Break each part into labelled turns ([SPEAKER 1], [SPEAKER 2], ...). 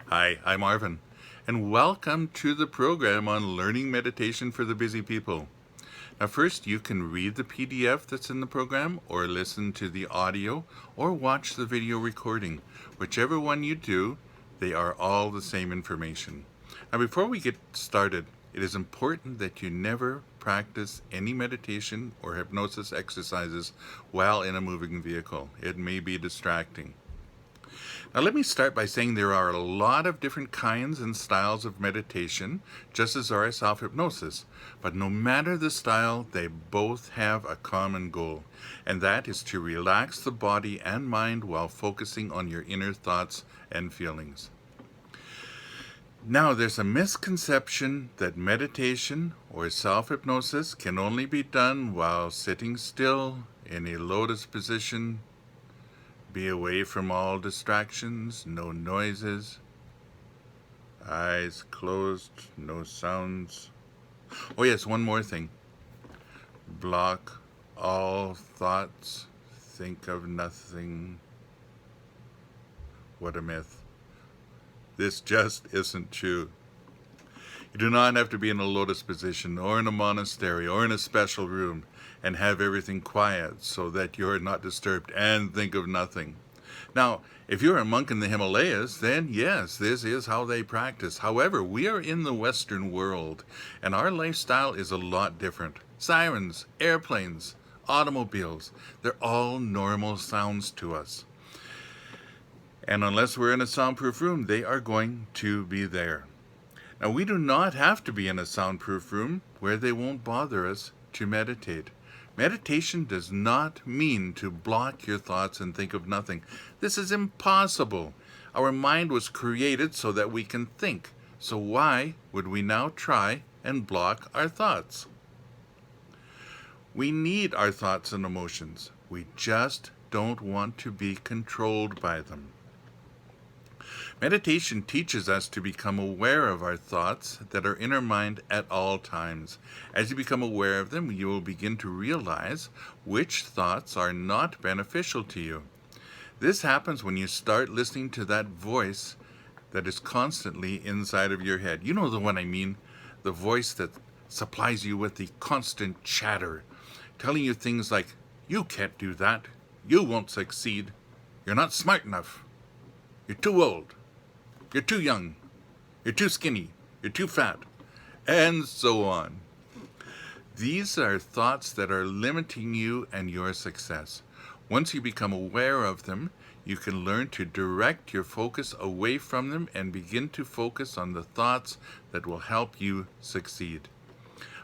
[SPEAKER 1] Hi, I'm Marvin, and welcome to the program on learning meditation for the busy people. Now, first, you can read the PDF that's in the program, or listen to the audio, or watch the video recording. Whichever one you do, they are all the same information. Now, before we get started, it is important that you never practice any meditation or hypnosis exercises while in a moving vehicle. It may be distracting. Now, let me start by saying there are a lot of different kinds and styles of meditation, just as there are self hypnosis. But no matter the style, they both have a common goal, and that is to relax the body and mind while focusing on your inner thoughts and feelings. Now, there's a misconception that meditation or self hypnosis can only be done while sitting still in a lotus position. Be away from all distractions, no noises, eyes closed, no sounds. Oh yes, one more thing. Block all thoughts, think of nothing. What a myth. This just isn't true. You do not have to be in a lotus position or in a monastery or in a special room and have everything quiet so that you're not disturbed and think of nothing. Now, if you're a monk in the Himalayas, then yes, this is how they practice. However, we are in the Western world, and our lifestyle is a lot different. Sirens, airplanes, automobiles, they're all normal sounds to us. And unless we're in a soundproof room, they are going to be there. Now, we do not have to be in a soundproof room where they won't bother us to meditate. Meditation does not mean to block your thoughts and think of nothing. This is impossible. Our mind was created so that we can think. So why would we now try and block our thoughts? We need our thoughts and emotions. We just don't want to be controlled by them. Meditation teaches us to become aware of our thoughts that are in our mind at all times. As you become aware of them, you will begin to realize which thoughts are not beneficial to you. This happens when you start listening to that voice that is constantly inside of your head. You know the one I mean, the voice that supplies you with the constant chatter, telling you things like, "You can't do that, you won't succeed, you're not smart enough, you're too old, you're too young, you're too skinny, you're too fat," and so on. These are thoughts that are limiting you and your success. Once you become aware of them, you can learn to direct your focus away from them and begin to focus on the thoughts that will help you succeed.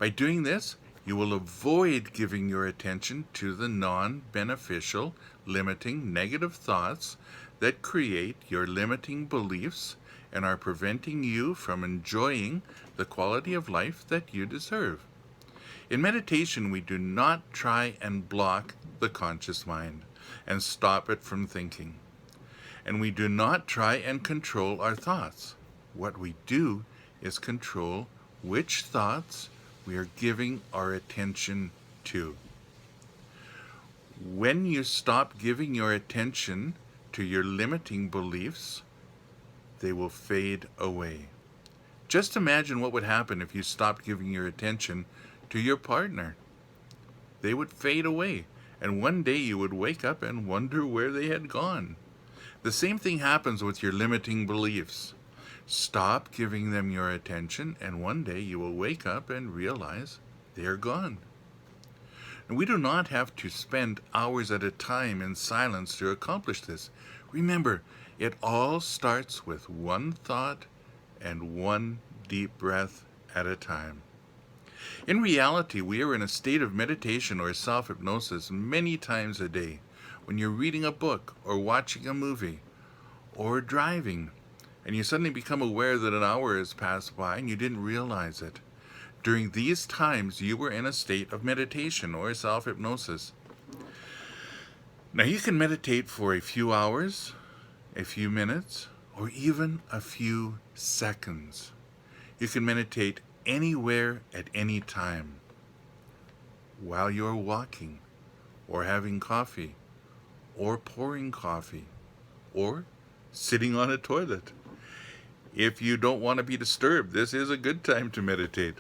[SPEAKER 1] By doing this, you will avoid giving your attention to the non-beneficial, limiting, negative thoughts that create your limiting beliefs and are preventing you from enjoying the quality of life that you deserve. In meditation, we do not try and block the conscious mind and stop it from thinking. And we do not try and control our thoughts. What we do is control which thoughts we are giving our attention to. When you stop giving your attention to your limiting beliefs, they will fade away. Just imagine what would happen if you stopped giving your attention to your partner. They would fade away, and one day you would wake up and wonder where they had gone. The same thing happens with your limiting beliefs. Stop giving them your attention, and one day you will wake up and realize they are gone. And we do not have to spend hours at a time in silence to accomplish this. Remember, it all starts with one thought and one deep breath at a time. In reality, we are in a state of meditation or self-hypnosis many times a day. When you're reading a book or watching a movie or driving, and you suddenly become aware that an hour has passed by and you didn't realize it. During these times, you were in a state of meditation or self-hypnosis. Now, you can meditate for a few hours, a few minutes, or even a few seconds. You can meditate anywhere at any time, while you're walking, or having coffee, or pouring coffee, or sitting on a toilet. If you don't want to be disturbed, this is a good time to meditate.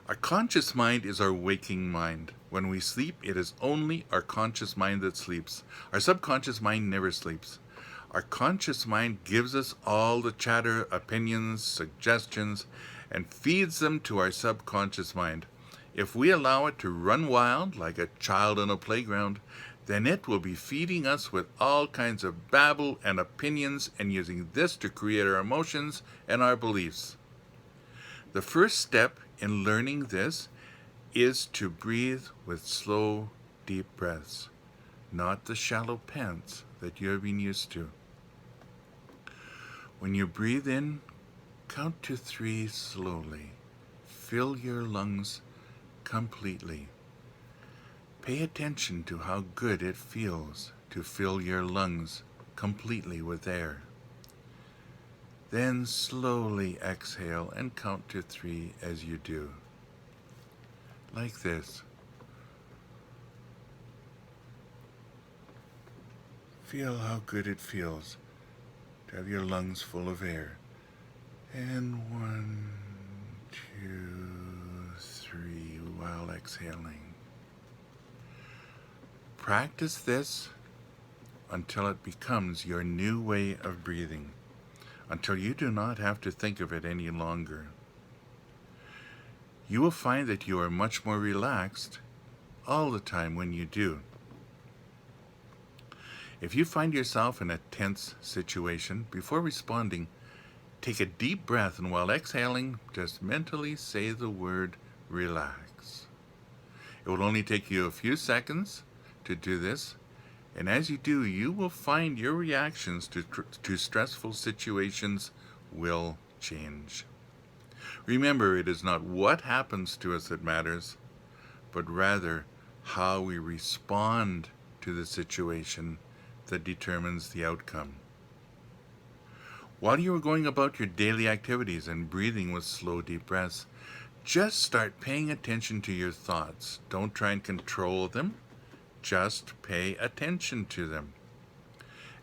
[SPEAKER 1] Our conscious mind is our waking mind. When we sleep, it is only our conscious mind that sleeps. Our subconscious mind never sleeps. Our conscious mind gives us all the chatter, opinions, suggestions, and feeds them to our subconscious mind. If we allow it to run wild like a child on a playground, then it will be feeding us with all kinds of babble and opinions and using this to create our emotions and our beliefs. The first step in learning this is to breathe with slow, deep breaths, not the shallow pants that you have been used to. When you breathe in, count to 3 slowly. Fill your lungs completely. Pay attention to how good it feels to fill your lungs completely with air. Then slowly exhale and count to 3 as you do. Like this. Feel how good it feels to have your lungs full of air. And 1, 2, 3 while exhaling. Practice this until it becomes your new way of breathing, until you do not have to think of it any longer. You will find that you are much more relaxed all the time when you do. If you find yourself in a tense situation, before responding, take a deep breath, and while exhaling, just mentally say the word relax. It will only take you a few seconds to do this, and as you do, you will find your reactions to stressful situations will change. Remember, it is not what happens to us that matters, but rather how we respond to the situation that determines the outcome. While you are going about your daily activities and breathing with slow, deep breaths, just start paying attention to your thoughts. Don't try and control them. Just pay attention to them.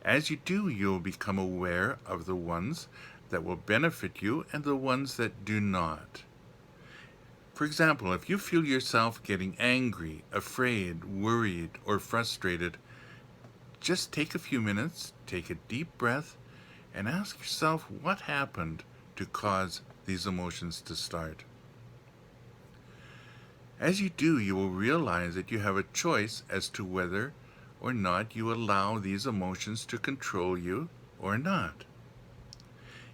[SPEAKER 1] As you do, you'll become aware of the ones that will benefit you and the ones that do not. For example, if you feel yourself getting angry, afraid, worried, or frustrated, just take a few minutes, take a deep breath, and ask yourself what happened to cause these emotions to start. As you do, you will realize that you have a choice as to whether or not you allow these emotions to control you or not.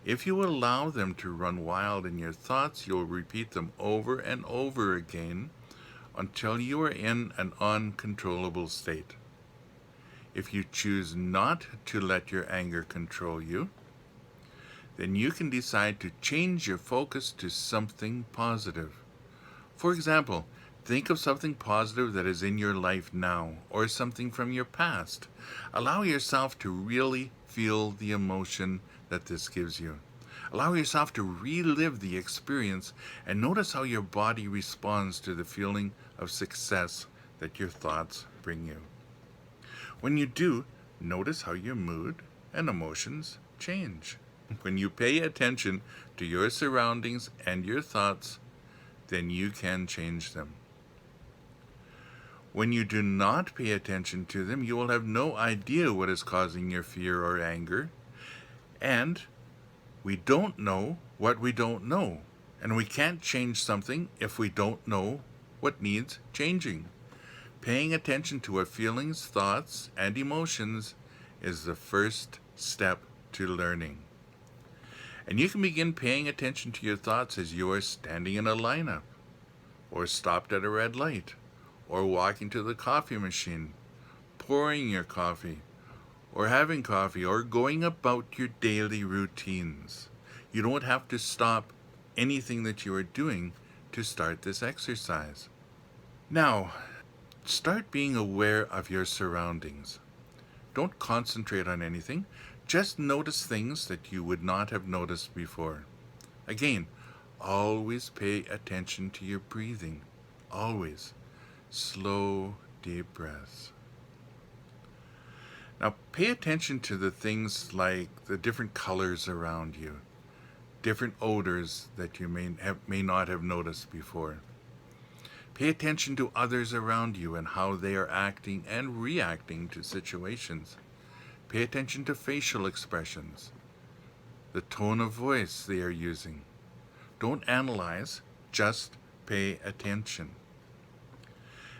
[SPEAKER 1] If you allow them to run wild in your thoughts, you'll repeat them over and over again until you are in an uncontrollable state. If you choose not to let your anger control you, then you can decide to change your focus to something positive. For example, think of something positive that is in your life now, or something from your past. Allow yourself to really feel the emotion that this gives you. Allow yourself to relive the experience and notice how your body responds to the feeling of success that your thoughts bring you. When you do, notice how your mood and emotions change. When you pay attention to your surroundings and your thoughts, then you can change them. When you do not pay attention to them, you will have no idea what is causing your fear or anger. And we don't know what we don't know. And we can't change something if we don't know what needs changing. Paying attention to our feelings, thoughts, and emotions is the first step to learning. And you can begin paying attention to your thoughts as you are standing in a lineup, or stopped at a red light, or walking to the coffee machine, pouring your coffee, or having coffee, or going about your daily routines. You don't have to stop anything that you are doing to start this exercise. Now, start being aware of your surroundings. Don't concentrate on anything. Just notice things that you would not have noticed before. Again, always pay attention to your breathing. Always. Slow, deep breaths. Now, pay attention to the things like the different colors around you. different odors that you may not have noticed before. Pay attention to others around you and how they are acting and reacting to situations. Pay attention to facial expressions, the tone of voice they are using. Don't analyze, just pay attention.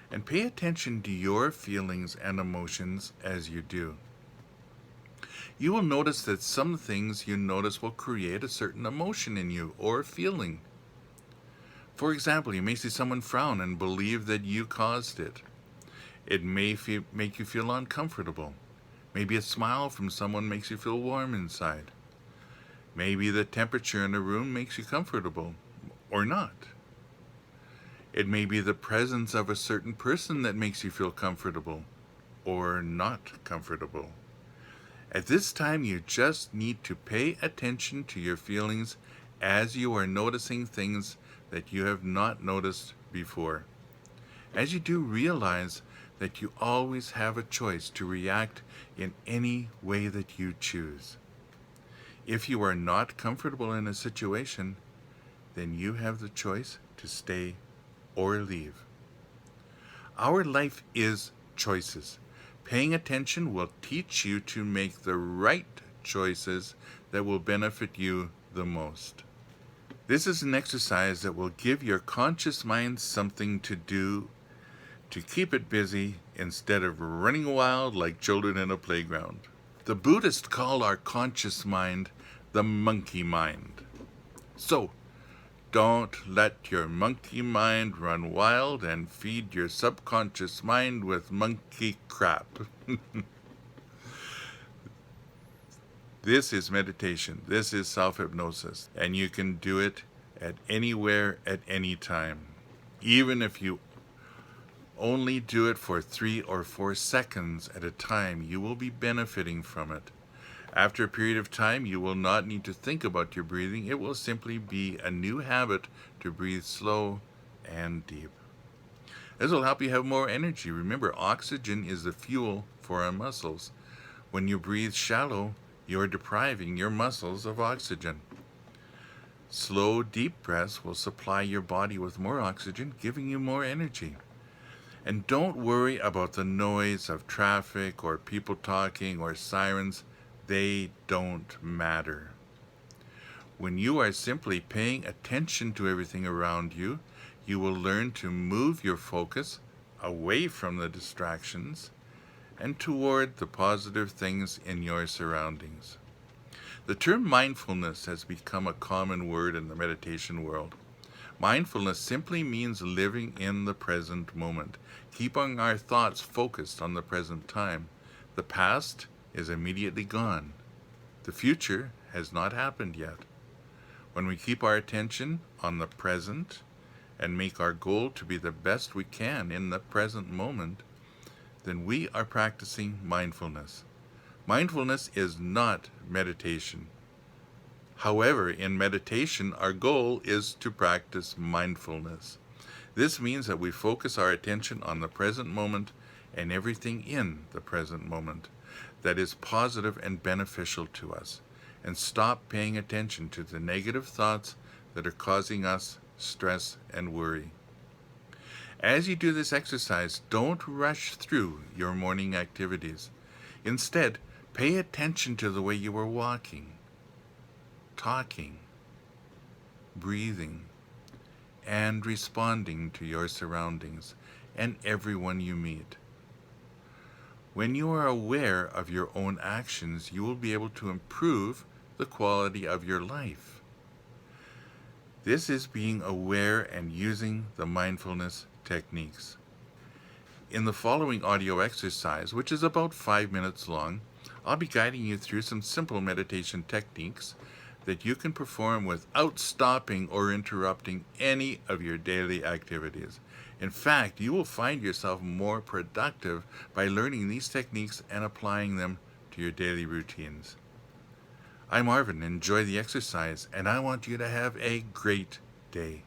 [SPEAKER 1] And pay attention to your feelings and emotions as you do. You will notice that some things you notice will create a certain emotion in you or feeling. For example, you may see someone frown and believe that you caused it. It may make you feel uncomfortable. Maybe a smile from someone makes you feel warm inside. Maybe the temperature in a room makes you comfortable, or not. It may be the presence of a certain person that makes you feel comfortable, or not comfortable. At this time, you just need to pay attention to your feelings as you are noticing things that you have not noticed before. As you do, realize that you always have a choice to react in any way that you choose. If you are not comfortable in a situation, then you have the choice to stay or leave. Our life is choices. Paying attention will teach you to make the right choices that will benefit you the most. This is an exercise that will give your conscious mind something to do to keep it busy instead of running wild like children in a playground. The Buddhists call our conscious mind the monkey mind. So, don't let your monkey mind run wild and feed your subconscious mind with monkey crap. This is meditation. This is self-hypnosis. And you can do it at anywhere, at any time. Even if you only do it for 3 or 4 seconds at a time, you will be benefiting from it. After a period of time, you will not need to think about your breathing. It will simply be a new habit to breathe slow and deep. This will help you have more energy. Remember, oxygen is the fuel for our muscles. When you breathe shallow, you're depriving your muscles of oxygen. Slow, deep breaths will supply your body with more oxygen, giving you more energy. And don't worry about the noise of traffic or people talking or sirens. They don't matter. When you are simply paying attention to everything around you, you will learn to move your focus away from the distractions and toward the positive things in your surroundings. The term mindfulness has become a common word in the meditation world. Mindfulness simply means living in the present moment, keeping our thoughts focused on the present time. The past is immediately gone. The future has not happened yet. When we keep our attention on the present and make our goal to be the best we can in the present moment, then we are practicing mindfulness. Mindfulness is not meditation. However, in meditation, our goal is to practice mindfulness. This means that we focus our attention on the present moment and everything in the present moment that is positive and beneficial to us, and stop paying attention to the negative thoughts that are causing us stress and worry. As you do this exercise, don't rush through your morning activities. Instead, pay attention to the way you are walking, talking, breathing, and responding to your surroundings and everyone you meet. When you are aware of your own actions, you will be able to improve the quality of your life. This is being aware and using the mindfulness techniques. In the following audio exercise, which is about 5 minutes long, I'll be guiding you through some simple meditation techniques that you can perform without stopping or interrupting any of your daily activities. In fact, you will find yourself more productive by learning these techniques and applying them to your daily routines. I'm Arvin. Enjoy the exercise, and I want you to have a great day.